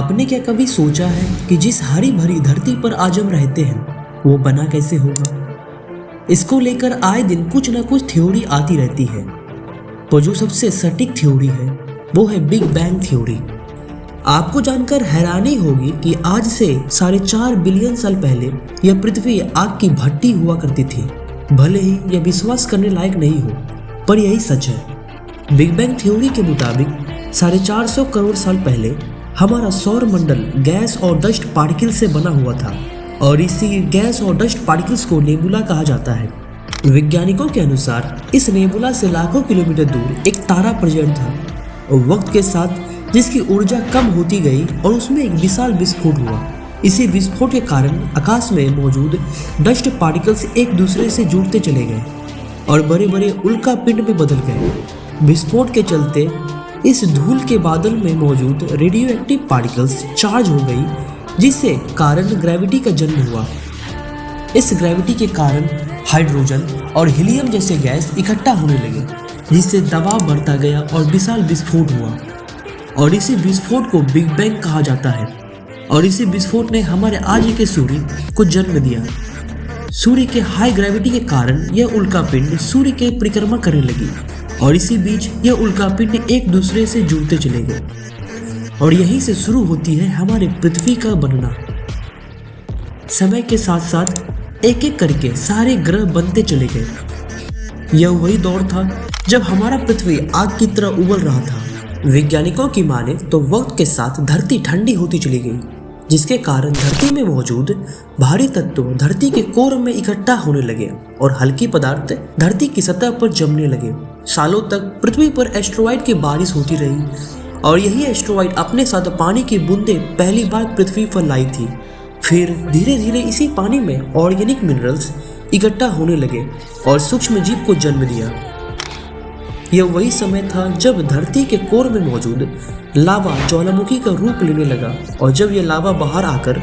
आपने क्या कभी सोचा है कि जिस हरी भरी धरती पर आज हम रहते हैं वो बना कैसे होगा? इसको लेकर आए दिन कुछ ना कुछ थ्योरी आती रहती है, तो जो सबसे सटीक थ्योरी है वो है बिग बैंग थ्योरी। आपको जानकर हैरानी होगी कि आज से 4.5 बिलियन साल पहले यह पृथ्वी आग की भट्टी हुआ करती थी। भले ही यह विश्वास करने लायक नहीं हो, पर यही सच है। बिग बैंग थ्योरी के मुताबिक 450 करोड़ साल पहले हमारा सौर मंडल गैस और डस्ट पार्टिकल से बना हुआ था और इसी गैस और डस्ट पार्टिकल्स को नेबुला कहा जाता है। वैज्ञानिकों के अनुसार इस नेबुला से लाखों किलोमीटर दूर एक तारा प्रेजेंट था और वक्त के साथ जिसकी ऊर्जा कम होती गई और उसमें एक विशाल विस्फोट हुआ। इसी विस्फोट के कारण आकाश में मौजूद डस्ट पार्टिकल्स एक दूसरे से जुड़ते चले गए और बड़े बड़े उल्का पिंड में बदल गए। विस्फोट के चलते इस धूल के बादल में मौजूद रेडियो एक्टिव पार्टिकल्स चार्ज हो गई, जिससे कारण ग्रेविटी का जन्म हुआ। इस ग्रेविटी के कारण हाइड्रोजन और हीलियम जैसे गैस इकट्ठा होने लगे, जिससे दबाव बढ़ता गया और विशाल विस्फोट हुआ और इसी विस्फोट को बिग बैंग कहा जाता है। और इसी विस्फोट ने हमारे आज के सूर्य को जन्म दिया। सूर्य के हाई ग्रेविटी के कारण यह उल्का पिंड सूर्य के परिक्रमा करने लगी और इसी बीच यह उल्का पिंड एक दूसरे से जुड़ते चले गए और यहीं से शुरू होती है हमारे पृथ्वी का बनना। समय के साथ साथ एक एक करके सारे ग्रह बनते चले गए। यह वही दौर था जब हमारा पृथ्वी आग की तरह उबल रहा था। वैज्ञानिकों की माने तो वक्त के साथ धरती ठंडी होती चली गई, जिसके कारण धरती में मौजूद भारी तत्व धरती के कोर में इकट्ठा होने लगे और हल्की पदार्थ धरती की सतह पर जमने लगे। सालों तक पृथ्वी पर एस्ट्रॉइड की बारिश होती रही और यही एस्ट्रॉइड अपने साथ पानी की बूंदें पहली बार पृथ्वी पर लाई थी। फिर धीरे धीरे इसी पानी में ऑर्गेनिक मिनरल्स इकट्ठा होने लगे और सूक्ष्म जीव को जन्म दिया। यह वही समय था जब धरती के कोर में मौजूद लावा ज्वालामुखी का रूप लेने लगा और जब यह लावा बाहर आकर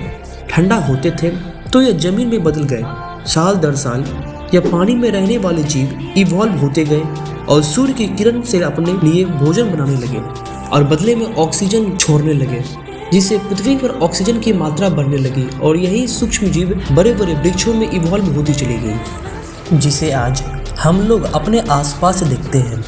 ठंडा होते थे तो यह जमीन में बदल गए। साल दर साल यह पानी में रहने वाले जीव इवॉल्व होते गए और सूर्य की किरण से अपने लिए भोजन बनाने लगे और बदले में ऑक्सीजन छोड़ने लगे, जिससे पृथ्वी पर ऑक्सीजन की मात्रा बढ़ने लगी और यही सूक्ष्म जीव बड़े बड़े वृक्षों में इवॉल्व होती चली गई, जिसे आज हम लोग अपने आसपास देखते हैं।